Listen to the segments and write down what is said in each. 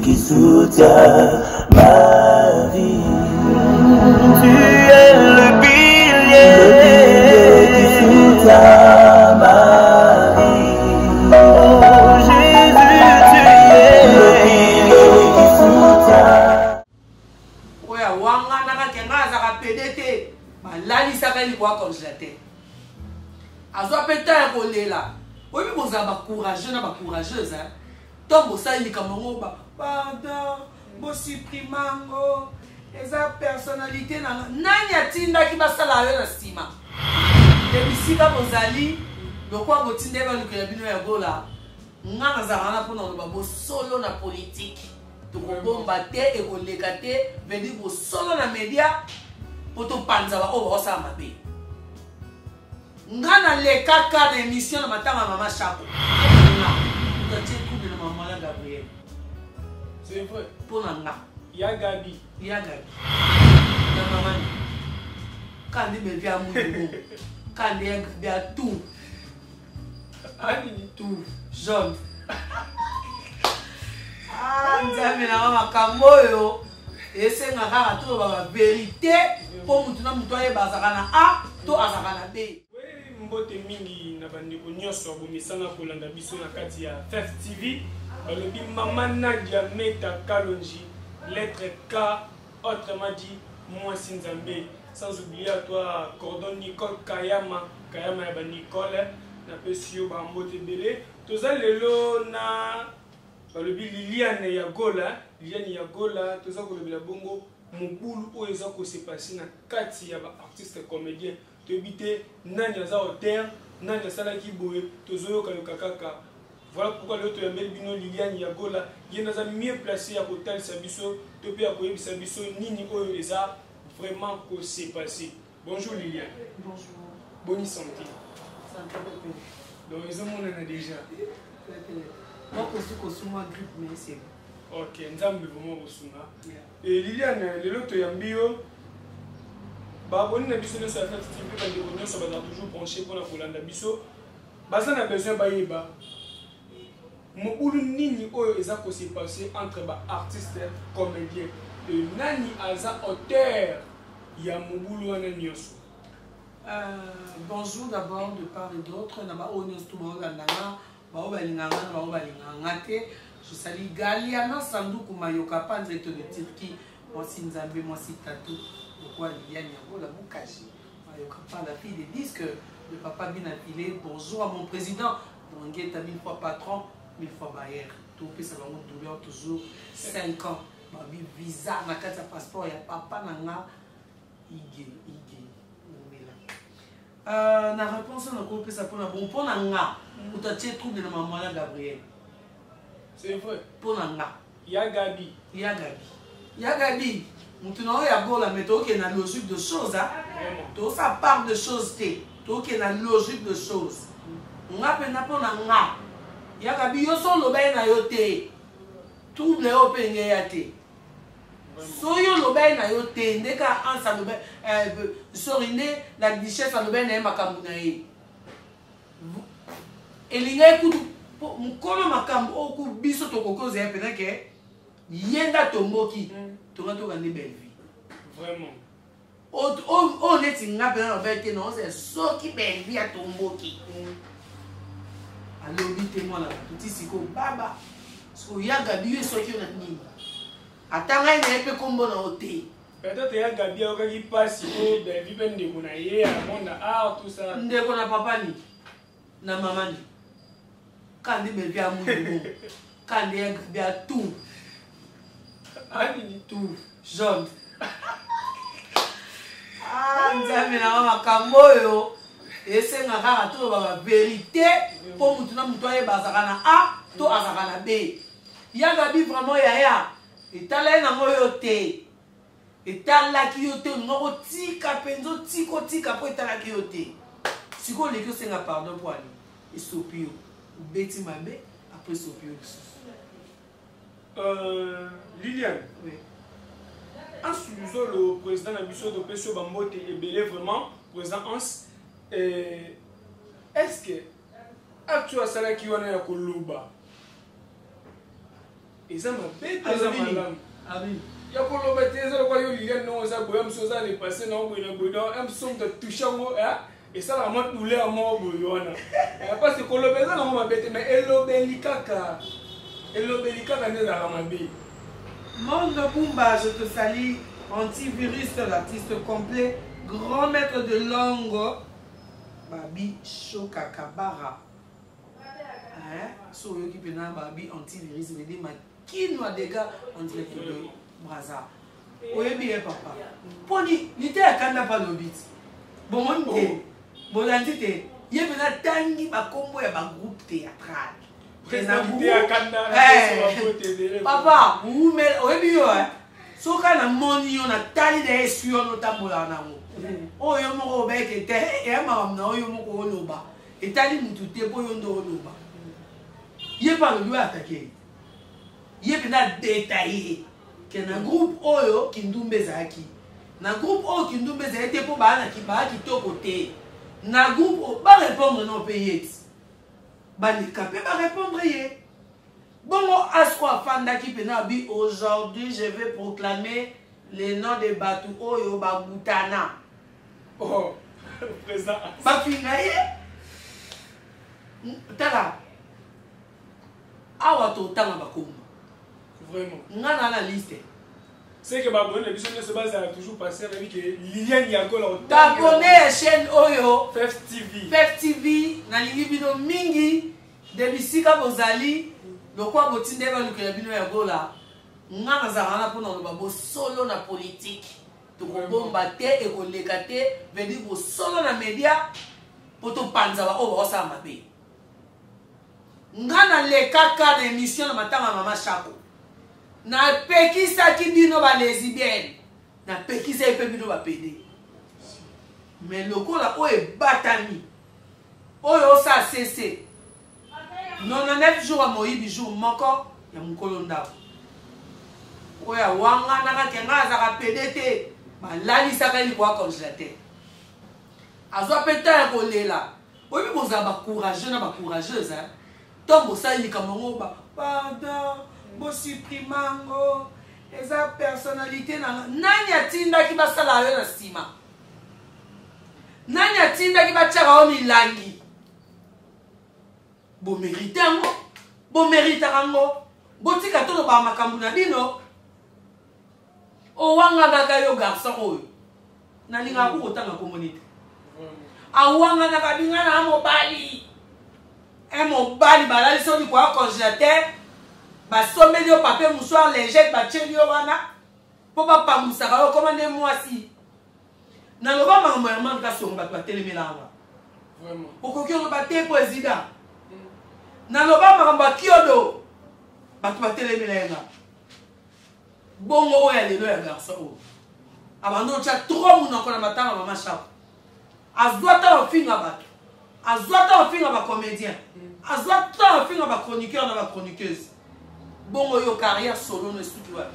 qui soutient ma vie. Tu es le pilier qui soutient ma vie. Oh Jésus, tu es le pilier qui soutient. Ouais, wanga naka kenga zaka PDT, malali saka li kwa congélateur. Azwa peta ko lela. Oui, mais vous avez courageux, pas courageuse, hein. Donc, vous savez, comme pardon, vous supprimez, les personnalités, nani atinda qui va salaire la stima. Et ici, quand vous allez, le quoi vous tindez va nous créer bien à gola. N'anga zarana pour nous solo na politique. Donc, on battre et on légater, veut dire vous solo na média pour tout panza oh ça m'a bé. Ngana le kaka d'émission na matanga mama chapeau. Tu as dit couple de maman là Gabriel. C'est vrai. Pour nanga. Ya Gabi. Ya Gabi. Na maman. Quand il me vient mon quand il y a tout. Ani tout jaune. Ah, nzambe na mama kamoyo. Et c'est ngaka tout ba vérité pour mutuna mutwa e bazakana a to azakana b. Mbote mingi na bandeko nyonso abomisanga kolanda biso na kati ya FEF TV balobi mama Nadia Meta Kalonji lettre K autrement dit moi Sinzambe sans oublier à toi cordon Nicole Kayama ya ba Nicole na pesio ba mbote belé toza lelo na balobi Liliane ya Gola toza kolobela bongo mobulu oyo eza ko se passer na kati ya ba artiste comédien to bité nani aza auteur nani asalaki boye tozoyoka yoka kaka. Voilà pourquoi le toyambeli bino Liliane ya Gola ye naza mieux placé à kotalisa biso to pe ya koyebisa biso nini oyo eza vraiment ko se passer. Bonjour Liliane. Bonjour. Bonne santé. Santé beaucoup. Donc ils ont mon déjà. Moi aussi kosuma grippe mais c'est OK, nzambe vraiment bosunga. Et Liliane lelo toyambio baboni na biso nyonso ya FEF TV bandeko nyonso baza toujours branché mpona kolanda biso baza na besoin bayeba mobulu nini oyo eza kose passe entre baartiste comédien nani aza auteur ya mobulu wana nyonso. Bonjour d'abord de part et d'autre na oyo nyonso to baolandanga baobalinganga na baobalinganga te. Je salue Galiana Sanduku Mayoka pas direct de Turquie moi Sinzambe moi Tatou. Pourquoi Liliane Yagola Boukaji la fille des disques, le papa bien affilé. Bonjour à mon président, Bongueta 1000 fois patron, 1000 fois bailleur. Tout peut ça va me douleur toujours 5 ans. Ma visa, ma carte de passeport, il y a papa nanga Ige. La réponse on a coupé ça pour la bon pour nanga. Ou t'as tiré trouble de maman là Gabriel. C'est vrai. Pour nanga. Ya Gabi. Maintenant, il y a mais tu as une logique de choses. Tu as part de choses. Tu as une logique de choses. On a peine pour nga. Il y a des gens qui sont na yote. Tout le monde est yate. Soyo le bain na yote. Ndeka ansa le bain. Sorine la duchesse le bain na makambu na ye. Elinga ekudu. Mukolo makambu oku biso to kokoze ya pena ke. Yenda tomboki. Tonga to gagner belle vie. Vraiment. On est in la belle non, c'est ce qui belle vie à tomboki. Alors dites-moi là, petit siko baba. So ya Gabi so qui on a ni. Atanga ine pe kombo na hotel. Peut-être ya Gabi a qui passe au belle vie ben de mona ye à monde art tout ça. Ndeko na papa ni na maman ni. Quand belle vie à mon quand ya Gabi a tout. Ani tout jaune. Ah, nzambe na mama kamoyo. Ese ngaka to ba vérité pour mutuna mutwa e bazakana a to azakana b. Ya Gabi vraiment ya. Etala na moyo te. Etala ki yote ngoko tika penzo tika po etala ki yote. Siko leki senga pardon pour ali. Esopio. Beti mabe après sopio. Liliane, oui. En suivant le président Nabiso de Pesio Bambote et Belé vraiment, président Hans, est-ce que tu as ça qui est à Koluba eza mabe to eza malamu abi ya koloba te eza lokwa yo lilia non eza boya mosu oza dépassé na boye na boye donc un somme de toucher ngo esalaka mwa douleur moko boye wana parce que koloba eza nango mabe te mais elobeli kaka nde ezalaka mabe. Monde Bumba, je te salue. Antivirus, l'artiste complet, grand maître de langue, Babi Chokakabara. So yo qui pena Babi antivirus, me dit ma qui nous a des gars anti de Braza. Oye bien papa. Poni, n'était à Kanda pas le bit. Bon monde, bon entité. Yé pena tangi ba combo ya ba groupe théâtral. Papa, vous mettez au début, so quand la money on a tali de sur notre tabola na mo. Oh yo mo be ke te e ma na yo mo ko loba. Et tali mutu te bo yo ndo loba. Yé pas le lui attaquer. Yé bina détaillé que na groupe oyo kindumbe zaki. Na groupe oyo kindumbe zaki te po ba na ki to côté. Na groupe ba répondre non payé. Bani kapé ba répondre yé. Bon, aujourd'hui, je vais proclamer le nom de Batu Oyo Bagutana. Oh, président. Bafingaye. Tala. Awa to tanga bakuma. Vraiment. Ngana la liste. C'est que Babone, le business se base à toujours passer avec Liliane Yagola. T'abonner à la chaîne Oyo. FEF TV. FEF TV. Nalingi bino mingi. Debisika Bozali. Le quoi botinde va nous créer bino ya gola ngana zangana pour na babo solo na politique to bomba te et ko lekate veut dire ko solo na média pour to panza ba o sa mabe ngana le kaka na émission na matanga mama Chako na pekisa ki bino ba lesbienne na pekisa e pe bino ba PD mais le ko la o e batami o yo sa cessé 99 jours à Moïbi jour moko ya mukolo ndabo oya wanga naka kenga za PDT malali saka ni kwa congélateur azwa peta ko lela oyi boza ba courageux na ba courageuse hein tombo sali kamongo ba pardon bo supprimango eza personnalité na nani atinda ki basala yo na sima nani atinda ki bachaka o milangi bo mérite ango bo mérite ango bo tika to ba makambu na bino o wanga daga yo garçon oyo na linga ko tanga community a wanga na kabinga na mobali e mobali balali so di kwa congélateur ba someli yo papier mouchoir léger ba tcheli yo wana po ba pamusaka yo commande mwasi na loba makambo ya manga so ba telemela wana vraiment okoki on ba te président na loba makambo kiodo batu batelemela yenga bongo oya lelo ya garçon o abando cha trop muna kona matanga mama Chako azwata ofinga batu azwata ofinga ba comédien azwata ofinga ba chroniqueur na ba chroniqueuse bongo yo carrière solo no suki wapi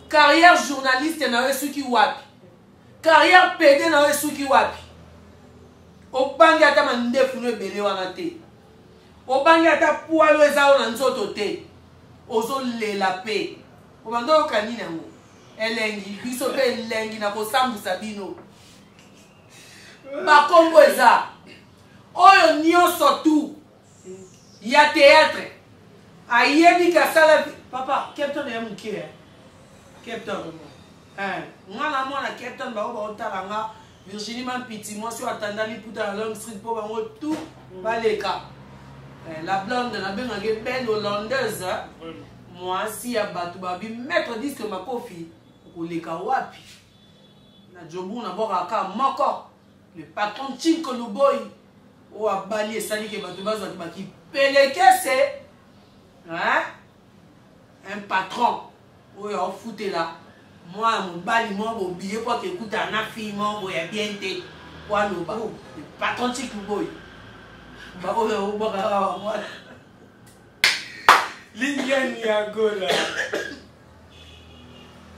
carrière journaliste na we suki wapi carrière PD na we suki wapi obangi ata mandefu no ebele wana te obangi ata poilo ezao na nzoto te ozolela pe obando yokanini yango elengi biso pe elengi na kosambusa bino bakombo eza oyo nyonso tu ya théâtre ayebi kasala papa Captain ya mokie Captain ngana mwana Captain bao baotala nga Virginie Mampiti mwasi atandali puta na Long Street po bango tout baleka la blonde na bengaki belle hollandaise mwasi ya bato babi maître disque makofi koleka wapi na jobu na bokaka moko le patron Chinko Luboy o abali esali ke bato bazwaki baki pelekese hein un patron oyo ofutela moi mobali mo bobiye po ke kuta na fille mo boya bien te po aloba le patron Chinko Luboy ba oyo boka moi Liliane Yagola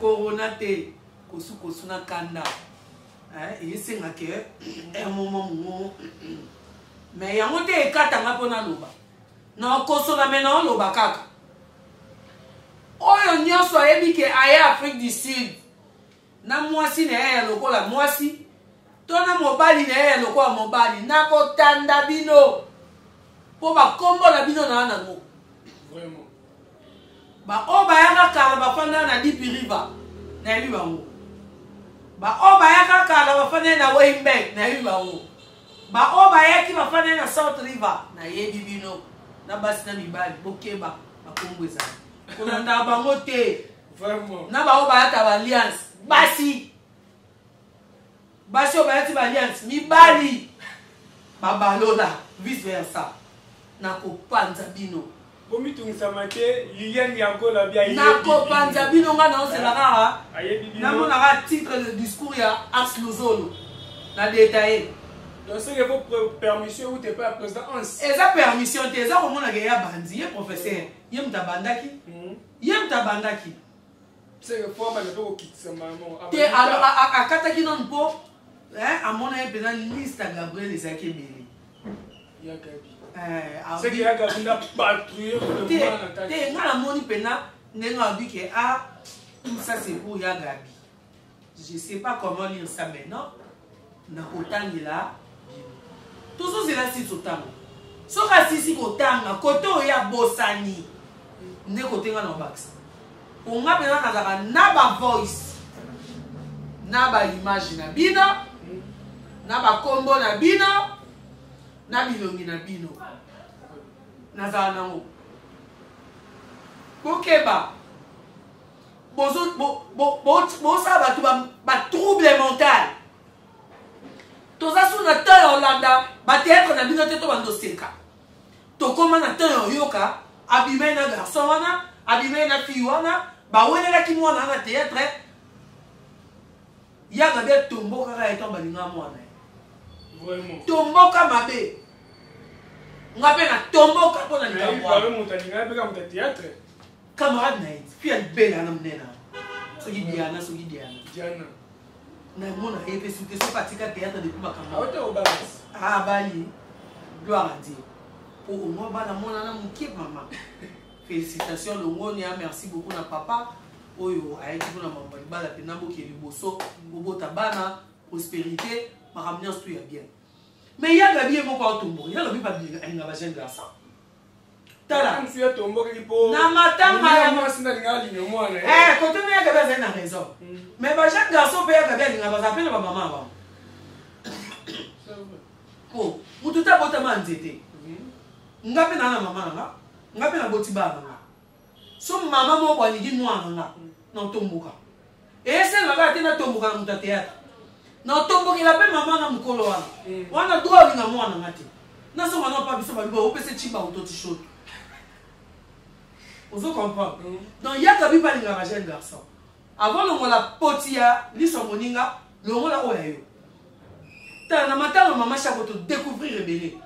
corona te kosu na kanda et c'est que un moment mais yango te ekatanga pona loba na kosola mena loba kaka oyo nyonso ayebi ke aya Afrique du Sud na mwasi na ye ya lokola mwasi to na mobali na ye ya lokola mobali nakotanda bino mpo bakombo na bino na nango baoyo bayaka kala bafanda na Deep River nayebi bango baoyo bayaka kala bafanda na Weinberg nayebi bango baoyo bayaki bafanda na South River nayebi bino na basi na mibali bokeba bakombo ezali kolanda bango te na baoyo bayata baalliance basi oyo bayati baalliance mibali babalola vice versa nakopanza bino bomitungisama te liliane yangola bia nakopanza bino nga naozelaka namonaka titre de discours ya Ars Lozolo na détaillé donc c'est vos permission ou t'es pas président Hans eza permission te eza komonaka ya bandi ye professeur ye mutabandaki c'est que fois ba ne pas quitter maman te alors akataki non mpo amona ye mpena liste Gabriel ezalaki ebele ya gabi c'est que ya gabi na patrouille te nga namoni mpena ndenge abi ke tout ça c'est pour ya gabi je sais pas comment lire ça maintenant nakotangela tozozela si totango soki asisi kotanga kote oyo ya bosani nde kote nga na obakisa onga mpena nazalaka na bavoice na baimage na bino na bakombo na bino na bilongi na bino nazala nango bokeba bosala bato batrouble mental toza su na temps ya olanda bateatre na bino te to bandoseka tokóma na temps ya oyoka abimai na garçon wana abimai na fille wana bawelelaki mwana na théâtre yaka bia tomboka kaka etan balinga mwana tomboka mabe nga mpe na tomboka mpo na camarade na ye fi alibela na monena soki diana namona ye mpe sute soki atika théâtre depuis makambo bali gloire à Dieu po omwa bana mwana na moke mama félicitations longoni merci beaucoup na papa oyo ayaki mpona mambo libala mpe namboki liboso bobota bana prospérité makambo nyonso to ya bien mais yaga bie moko aotomboka yalobi balinga bajeune garçon tala na matanga kote na yaga bi azali na raison mais bajeune garçon mpe yaga bi alinga baza mpe na bamama bango po mutu te abotama nzete nga mpe naa na mama nanga nga mpe naboti bana nga so mama moko alingi mwana nga naotomboka esenga te natomboka na moto ya théâtre naotombokela mpe mama nga mokolo wana wana droit olinga mwana nga te nasonga na pa biso babiba opesa ci bautoti shoto ozo comprendre donc yaka bi balinga ba jeune garçon avant longola poti ya liso moninga longola oya yo tala na matanga mama chako to découvrir rebelle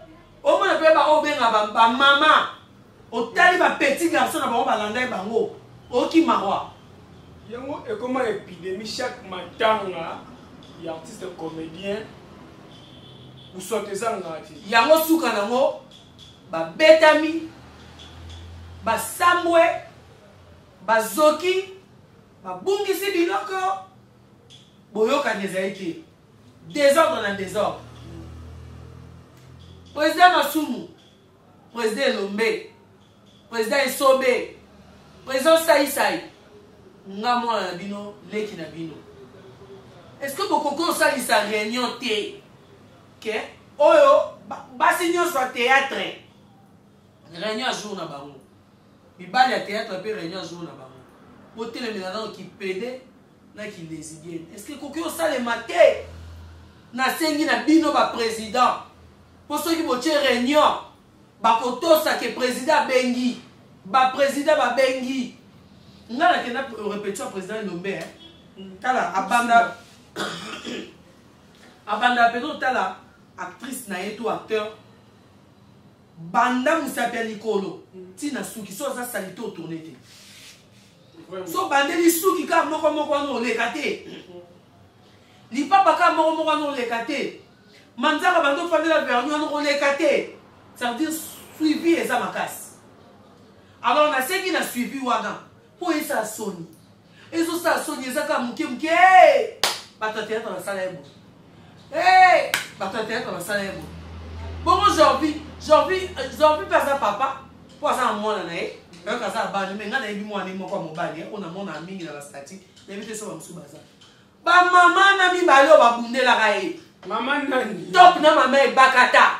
omona mpe baobenga bamama otali bapetit garçon na bango balanda bango oki marwa yango ekoma épidémie chaque matanga ya artiste comédien usotezanga ati yango suka nango babetami basambwe bazoki babungisi biloko boyokani ezali te désordre na désordre président Masumu président Elombe président Esobe président Saïsaï nga mwana na bino leki na bino est-ce que bokoko osalisa réunion te ke oyo basi nyonso ya théâtre réunion jour na bango mibali ya théâtre mpe réunion jour na bango botelemela nano kipede na kilesibienne est-ce que koki osalema te nasengi na bino baprésident mpo soki botie réunion bakotosa ke président abengi baprésident babengi nga nakenda répétition président Lombe tala abanda mpenza otala actrice na ye to acteur banda mosapi ya likolo ntina suki so aza sali te otourne te so bandeli suki kaka moko wana oleka te lipapa kaka moko wana oleka te manzaka bando ofandela verni wana oleka te ça veut dire suivi eza makasi alors nasengi na suivi wana po esa soni ezo sa soni ezaka muke bato théâtre na sala ebo bato théâtre na sala ebo bongo Jorvi pasa papa po asa mwana na ye kaza bana me ngana yebi mwana moko mobali ona mona mingi na stati yebite so ba musubaza ba mama na mibale babundela kaye mama nani top na mama e bakata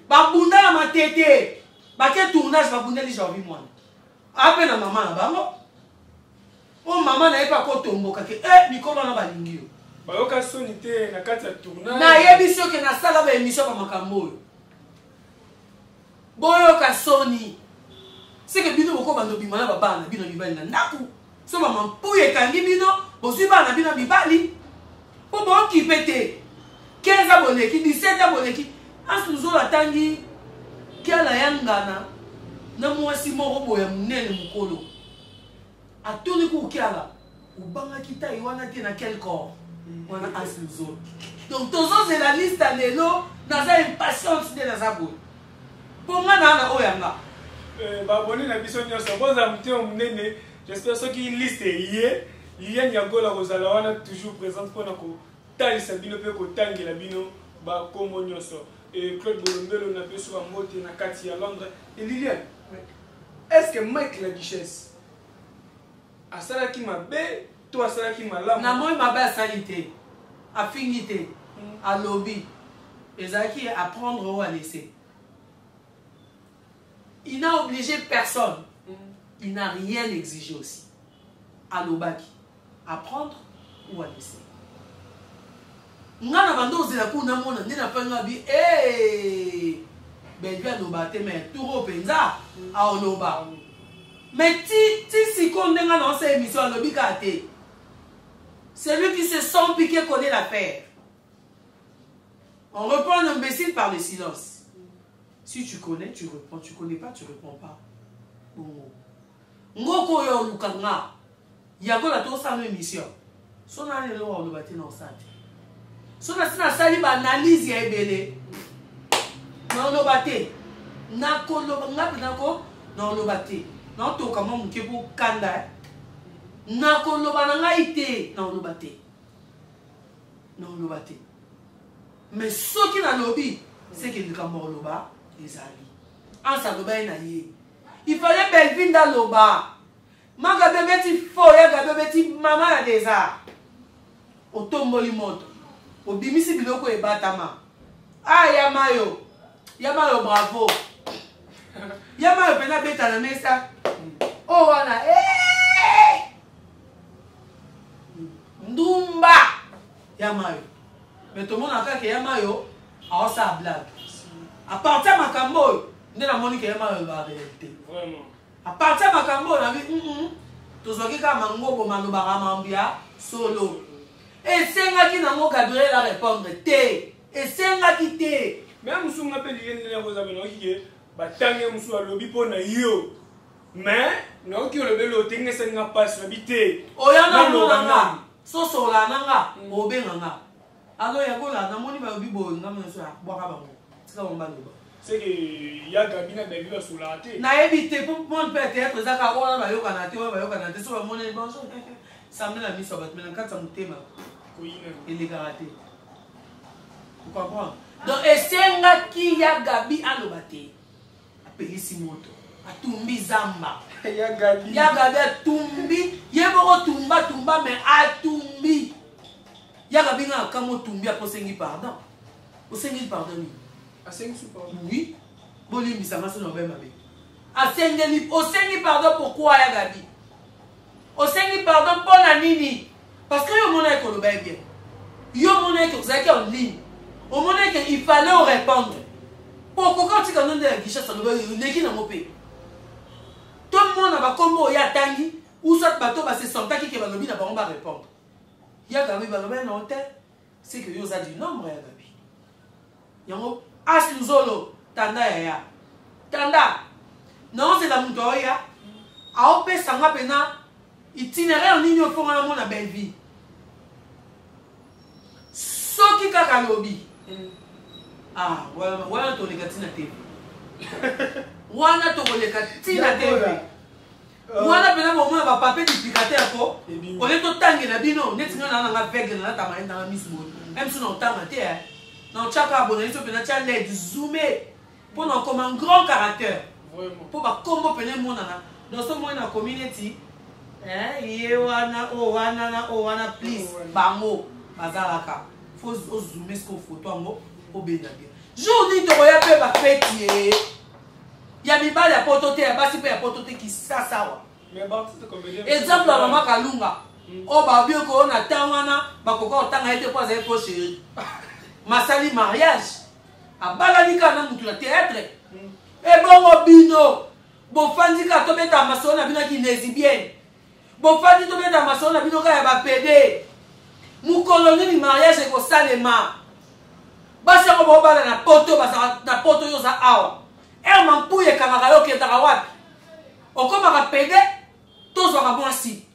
babundela matete bake tournage babundeli Jorvi mwana ape na mama na bango o mama na yepa ko tomboka ke mikolo na balingi yo bayoka soni te na kati ya tournage na yebi soki na sala ba émission ba makambo oyo boyoka soni seke bino boko bando bimana babana bino mibali na ndaku so mama mpuye ekangi bino bozwi bana bino mibali po bokipe te 15 aboneki 17 aboneki asuzo atangi kiala ya ngana na mwasi moko boya munene mukolo atuni ku kiala ubanga kita iwana te na quel corps wana asuzo donc tozo c'est la liste lelo naza impatience de naza boy ponga na oyanga babone na biso nyonso boza muteo munene j'espère soki liste iye nyagola kozala wana toujours présente mpona kotalisa bino mpe kotangela bino bakombo nyonso Claude Bolombelo na biso ya mbote na kati ya Londres et Liliane est-ce que Mike la Duchesse asalaki mabe to asalaki malamu na moi mabe asali te afingi te alobi ezalaki apprendre ou à laisser. Il n'a obligé personne. Il n'a rien exigé aussi. À l'obaki. Apprendre ou à laisser. Ngana bando zela kuna mona ndina panga bi ben bien l'obate mais tout penza a oloba. Mais ti si kondenga dans cette émission lobi kate. Celui qui se sent piqué connaît l'affaire. On reprend un imbécile par le silence. Si tu connais, tu réponds. Tu connais pas, tu réponds pas. Ngoko yo lukanga. Yako la to sa émission. Sona le lo lo bati na osati. Sona sina sali ba analyse ya ebele. Na lo bati. Na ko lo ngap na ko na lo bati. Na to kama muke bu kanda. Na ko lo bana ngaite na lo bati. Na lo bati. Mais ce qui na lobby, c'est que le camor loba. Il fallait Belvin dans l'oba. Magabe beti foya gabe beti mama ya deza. Otomboli moto. Obimisi biloko e batama. Yamayo. Yamayo bravo. Yamayo pena beta na mesa. Oh wana Ndumba. Yamayo. Mais tout le monde a fait que Yamayo a sa blague. À partir de Makambo, nous avons dit que Yamayo va réalité. Vraiment. À partir de Makambo, on a dit tout ce qui a mango pour Manobaramambia solo. Et c'est là qui n'a pas de la répondre. Et c'est là qui t'est. Même si on appelle les gens qui ont dit batange musu alobi pona yo. Mais non qui le belo tenga senga passe habité. Oyanga nanga. Soso la nanga, obenga. Alors yakola na moni ba bibo ngam so boka bango. Tika bomba loba. C'est que ya gabina de vivre sur la tête. Na éviter pour monde peut-être ça ka ona ba yo kana te ba yo kana te so ba moni bonjour. Ça me la mise sur battre mais quand ça mutema. Koina. Il est karaté. Vous comprenez? Donc esenga ki ya gabi alobate. Apelisi moto. Atumbi zamba. Ya gabi atumbi. Yeboko tumba mais atumbi. Ya gabi na kamo tumbi a posengi pardon. Posengi pardon. Asengi pardon. Oui. Boli misama so no be mabe. Osengi pardon pourquoi ya gabi? Osengi pardon pour la nini? Parce que yo mona ko lo ba bien. Yo mona ko zaki en ligne. Au moment qu'il fallait répondre. Pourquoi tu as donné la guichet, ça ne veut pas dire. Tout le monde a comme il y a tangi, ou soit bateau va se sentir qu'il va répondre. Il y a Gabi Balobé dans l'hôtel, c'est que vous avez du nombre, Gabi. Il y a un Asluzolo, Tanda ya. Tanda, non, c'est la moutoya. A opé sanga pena, itinéraire en ligne au fond à mon belle vie. Soki kaka lobi. Wana to leka tina TV. Wana to leka tina TV. Wana pena moment ba papier duplicateur ko on est tout tangi na bino net nga na veg na ta main na miss bon même si on tanga te non chaka bonne so pena cha led zoomé pour non comme un grand caractère vraiment pour ba combo pena monana dans ce moment na community ye wana o wana na o wana please bango bazalaka faut zoomer ce photo ngo o bena bien journée to ya pe ba fête ya mibali ya poto te ya basi pe ya poto te ki sasawa exemple la maman Kalunga o ba bio ko na tangana ba koko tanga ete kwa za po chéri masali mariage abala nika na mutu la théâtre e bongo bino bo fandi ka to beta masona bino ki lesbienne bo fandi to beta masona bino ka ya ba pede mu koloni ni mariage ko salema basa ko bo bala na poto yo za awa e mampuye kamaka yo ke tarawat okoma ka pede tozwaka mwasi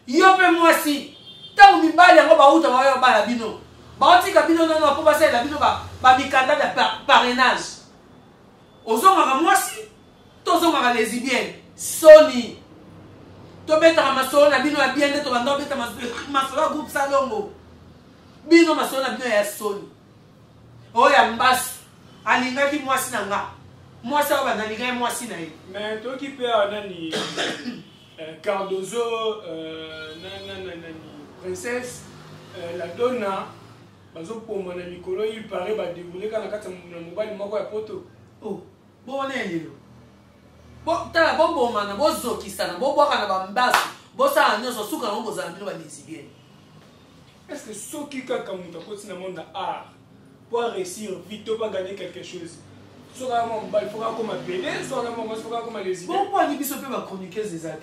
yo mpe mwasi ntango mibali yango bauta bayo bala bino baotika bino nono mpo basalela bino bamikanda ya parrainage ozongaka mwasi tozongaka lesbienne soni tobetaka masolo na bino ya bien nde tobanda obeta masolo ya groupe salongo bino masolo na bino ya soni oyo ya mbasu alingaki mwasi na nga mwasi oyo banalingaki mwasi na ye mais toki mpe anani Cardozo, princesse, la donna, pour il paraît va dérouler quand la mobile moko ya poto. Oh, bon on est là. Bon, t'as bon mana, bon zoki sana, bon boka na bambasu, bon ça nyoso suka na boza bino ba lesbienne. Est-ce que ceux qui kaka muta koti na monde art pour réussir vite pas gagner quelque chose? Soit vraiment il faut comme un PD, soit vraiment il faut comme les idées. Bon pour ni biso pe ba chroniqueuse des arts.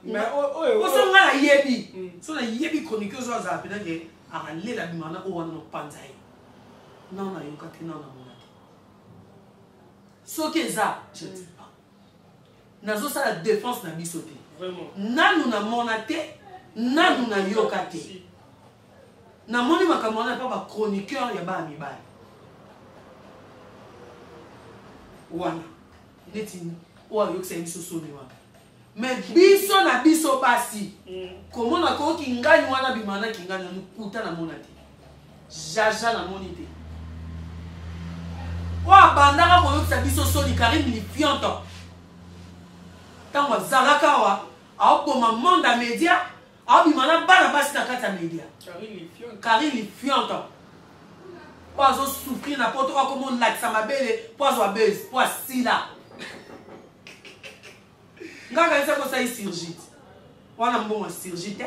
Mais oh so nga yebi so na yebi chroniqueuse za apena ke arale la bimana o wana no panzai non na yokati non na monate so ke za je dis pas nazo ça la défense na biso te vraiment nanu na monate nanu na yokati na moni makambo na pa ba chroniqueur ya ba mibali wana neti o ayokisa biso soni wana mais biso na biso basi comment na ko ki ngani wana bimana ki ngani nukuta na monate jaja na monite wa bandaka ko yokisa biso soni Karim Lifianto tango zalaka wa aoboma monde media aobimana bana basi na kata media Karim Lifianto poazo souffrir na poto wa komo lakisa mabele poazo abez poasila ngaka esa ko sai surgite wana mbongo surgite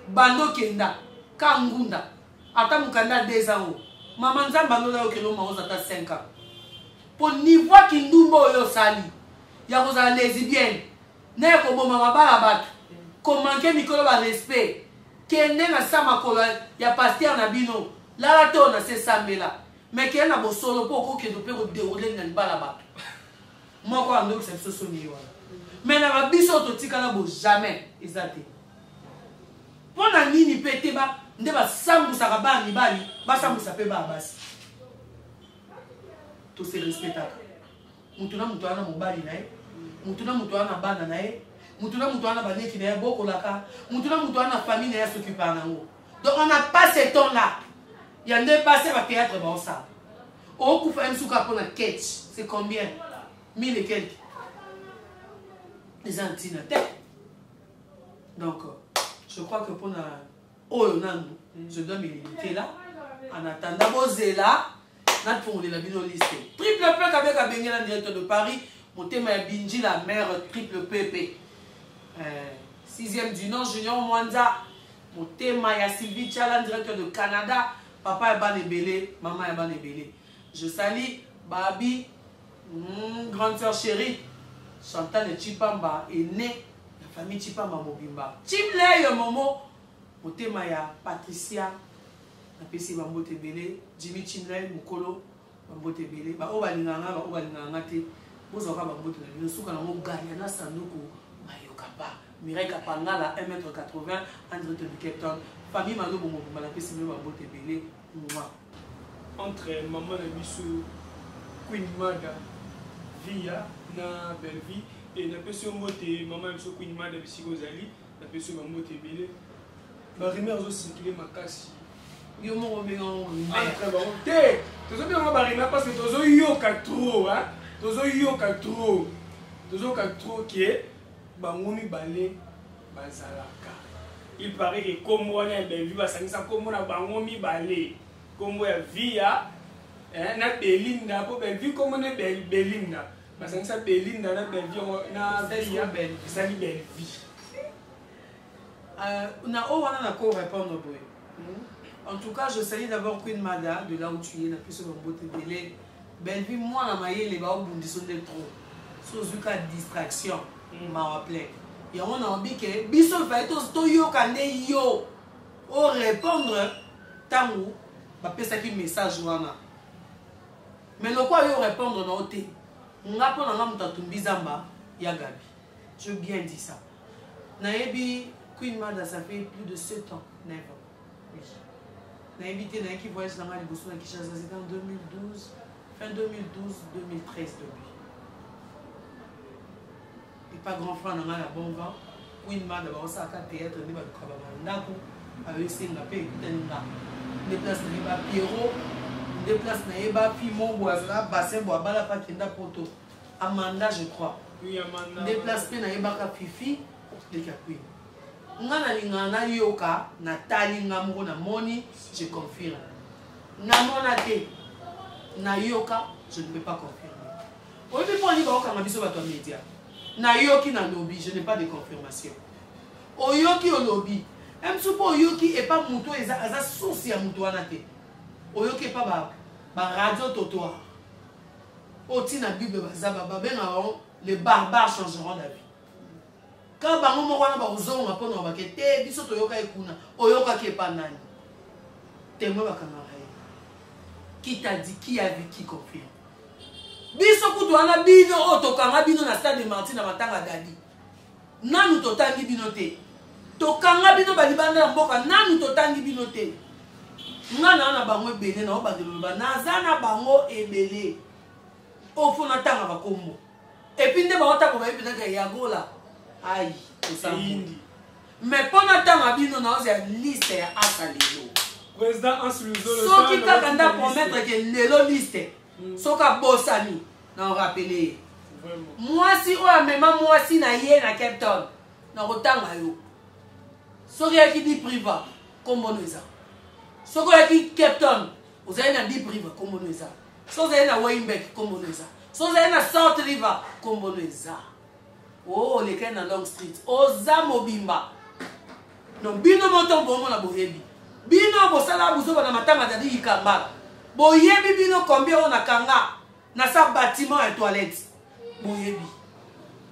bando kenda kangunda ata mukanda 2 ans mama nzamba ndola okelo maoza ta 5 ans po niveau kindumbo yo sali ya ko za lesbienne ne ko boma mabala batu ko manke mikolo ba respect kende na sama ko ya pasteur na bino la to na se sambela mais kena bo solo po ko kedo pe ko dérouler na bala batu moko ando se so soni wana mais na biso to tikala bo jamais ezate pona nini pete ba nde ba sambusa ka ba ni bali ba sambusa pe ba basi to se respectaka mutu na mutu ana mobali na ye mutu na mutu ana bana na ye mutu na mutu ana baneki na ye bokolaka mutu na mutu ana famille na ye s'occuper nango donc on n'a pas ce temps là il y a des passé ba théâtre ba ça au coup fa msuka pona catch c'est combien 1000 et quelques les antinateurs. Donc, je crois que pour je dois me limiter là. En attendant, vous là, pour la bino liste. Triple P avec un bénévole directeur de Paris. Mon thème est Binji, la mère Triple PP. 6e du nom, Junior Mwanza. Mon thème est Sylvie Tchalan, directeur de Canada. Papa est ban belé, maman est ban belé. Je salue Babi, grande soeur chérie. Chantal Chipamba est né la famille Chipamba Mobimba. Chimle yo momo motema ya Patricia na pesi bambote belé Jimmy Chimle mukolo bambote belé ba o balinganga te bozoka bambote na bino suka na mo ganya na sanduku mayoka ba Mireille Kapangala 1m80 André de Capton famille malo bongo la pesi bambote belé moi entre maman na biso Queen Mada Via na Belleville Et na peso mbote maman biso Queen Mada bisiko zali na peso mbote belé. Ba rumeur zo circuler makasi. Yo mo bengo très bon. Té, tozo bien ba rumeur parce que tozo yoka trop hein. Tozo yoka trop. Tozo ka trop que bango mibale bazalaka. Il paraît que comme on a bien vu basangisa comme on a bango mibale. Comme ya via na Belinda po ben vu comme on est Belinda. Basangisa Belinda na ben vie na via ben sali ben vie. Na o wana na ko répondre boy. En tout cas, je salue d'abord Queen Mada de là où tu es, na plus sur beauté belé. Ben vie moi na maye les ba obundison de trop. Sans aucune distraction, m'a rappelé. Et on a envie que biso fait to yo kande yo o répondre tango ba pesa ki message wana. Mais le quoi yo répondre na oté. Nga po na ngamuta tumbizamba ya Gabi. Je bien dit ça. Naebi Queen Mada ça fait plus de 7 ans, 9 ans. Oui. Naebi té na qui voyage dans la Liboso na Kinshasa c'était en 2012, fin 2012, 2013 depuis. Et pas grand frère dans la bon vent. Queen Mada ba ça ka théâtre ne ba ka ba ndako avec singa pe tenga. Des places na ba Pierrot, des places na ba Pimon boisla bassin bois bala pa kenda poto. Amanda je crois. Oui Amanda. Des places pe na ba ka Fifi de Queen. Ngana lingana yoka na tali ngamu na moni, je confirme. Na mona te na yoka, je ne peux pas confirmer. On peut pas dire que on a biso bato média. Na yoki na lobby, je n'ai pas de confirmation. Oyoki au lobby. Même si oyoki et pas muto eza source ya muto wana te. Oyoki pas ba radio totoa. Oti na Bible bazaba ba benga les barbares changeront d'avis. Quand bango mo wana ba uzonga pona ba ke te biso toyoka ekuna. Oyoka ke pa nani. Témoin ba kamara. Qui t'a dit, qui a vu, qui confirme? Biso kutu wana bino otokanga bino na stade de Martin na matanga dadi. Nanu totangi bino te. Tokanga bino balibanda na mboka nanu totangi bino te. Ngana na bango ebele na obandelo ba nazana bango ebele. Ofuna tanga bakombo. Et puis nde ba otako ba epina ka yagola. Aïe, c'est indi. Mais pendant tanga bino na oza liste ya asalelo. Président Ansuluzo le temps. Soki kakanda promettre que lelo liste. Soka bosani na rappeler. Moi si o amema moi si na ye na Captain na rotanga yo. Soki ya ki di priva comme eza. Soki ya ki Captain oza na di priva comme eza. Soki ya na Weinberg comme eza. Soki ya na South River comme eza. Oh les gens na Long Street oza mobimba. Non bino monto bomo na boyebi. Bino bosala buzo na matanga dadi ikamba. Boyebi bino combien on a kanga na sa bâtiment et toilette. Boyebi.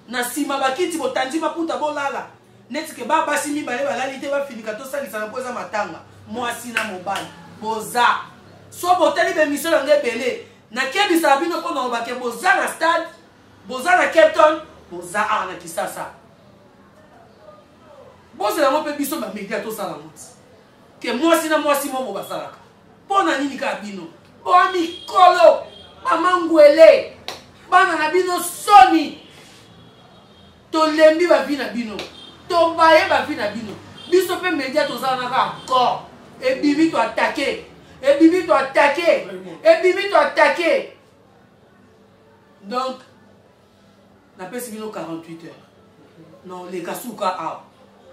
Na sima bakiti botandi maputa bolala. Neti ke ba basi mi bale balali te ba finika to salisa na poza matanga. Mwasi na mobali. Boza. So boteli be mission ngé belé. Na kebisa bino ko na obake boza na stade. Boza na Captain. Boza na Kisasa. Boza na mo pe biso ba media to sala muti. Que moi si na moi si mo basalaka. Pona nini ka bino. Bo ami kolo. Mamangwele. Bana na bino soni. To lembi ba bina bino. To baye ba bina bino. Biso pe media to sala na encore. Et bibi to attaquer. Et bibi to attaquer. Et bibi to attaquer. Donc na pesi bino 48 heures. Non les kasuka a.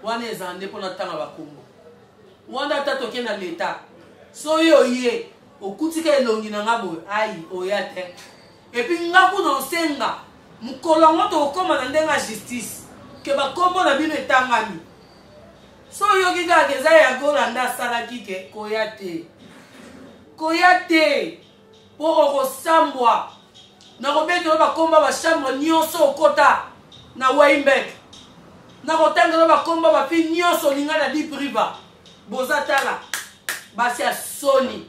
Wana ezande pona tanga ba Kongo. Wanda tato ke na leta. So yo ye okutika elongi na ngabo ai oyate. Et puis ngaku no senga mukolo ngoto okoma na ndenga justice ke ba kombo na bino etangami. So yo kika keza ya kolanda sala kike koyate. Koyate po okosambwa. Na kobeto ba komba ba chambre nyonso okota na Weinberg. Na kotanga ba komba ba fi nyonso linga na Deep River. Bozatala basi ya soni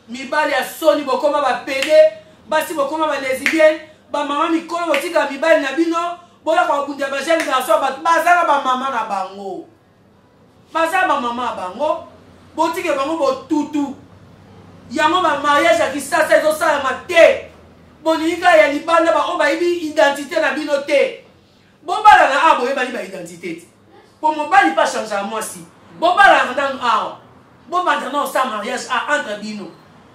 mibali ya soni bokoma ba pede basi bokoma ba lesbienne ba mama mikolo botika mibali na bino bola kwa kundia ba jeune garçon ba bazala ba mama na bango bazala ba mama bango botike bango botutu yango ba mariage ya Kisasa ezo sala mate bolinga ya libanda ba bayibi identité na bino te bobala na abo yebali ba identité te po mobali pas changer moi si bobala ndanu awa bobanda na sa mariage entre bino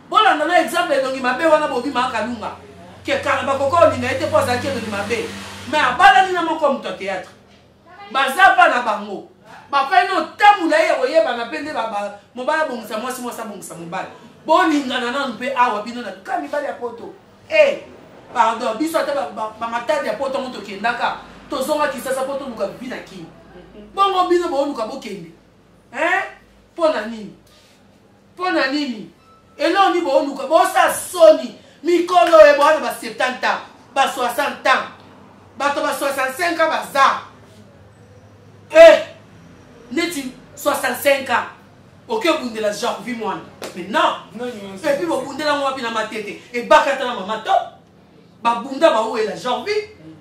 bolanda na exemple edongi mabe wana bobima kalunga ke kala bakoko linga ete poza ke edongi mabe mais abala ni na moko muto théâtre bazapa na bango bapa no tamula ye oyeba na pende baba mobala bongisa mwasi mwasa bongisa mobala bolingana nanu mpe awa bino na ka mibali ya poto pardon biso ata bamatadi ya poto ngo tokendaka tozonga kisasa poto luka bibi na kini bongo bino booluka bokende mpo na nini eloni booluka bosa soni mikolo oyo bwana ba 70 ans ba 60 ans bato ba 65 ans baza neti 65 ans oke bundela genre vi mwana mais non et puis bobundela ngo wapi na matete ebakata na mama to babunda baoyela genre vi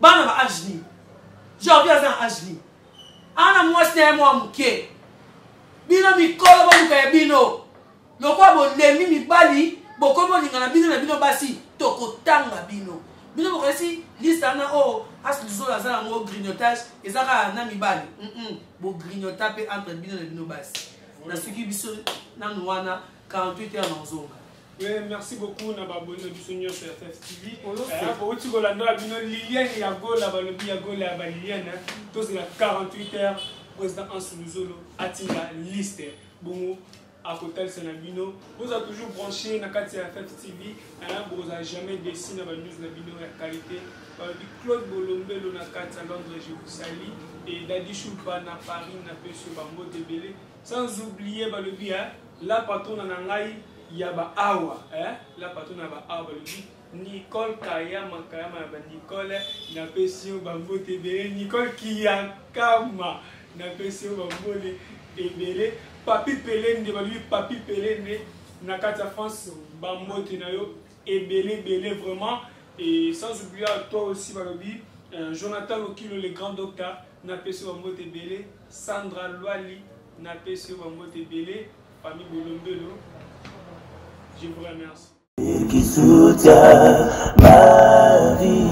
bana ba age ni genre vi aza age ni ana mwasi na ye mwa moke bino mikolo boluka ya bino lokwa bolemi mibali bokomolinga na bino basi tokotanga bino bokoyesi liste ana o asizolo aza nango grignotage ezaka na mibali bogrignota mpe entre bino na bino basi na soki biso nanu wana 48 heures na ozonga. Oui, merci beaucoup na babone biso nyonso ya FFTV. Bouti kolanda bino Liliane ya gola balobi ya gola ya Liliane tozela 48 heures président Anseluzolo atinga liste bongo à côté de Senabino. Vous avez toujours branché na kati ya FFTV, vous n'avez jamais décidé na news na bino ya qualité. Claude Bolombelo na kati à Londres, je vous salue et Dadi Choupa na Paris na Peso Bambo Debele. Sans oublier le bien, la patronne en angaï yaba awa, la patronne yaba awa le Nicole Kayama Kayama Nicole na Pesio Bambo Tebele, Nicole Kiyakama na Pesio Bambo Tebele, Papi Pelende lui Papi Pelende na Kata France Bambo Tenayo et belé vraiment et sans oublier à toi aussi Balobi, Jonathan Lokilo le grand docteur na Pesio Bambo Tebele, Sandra Loali na Pesio Bambo Tebele, famille Bolombelo. Je vous remercie. Et qui soutient ma vie.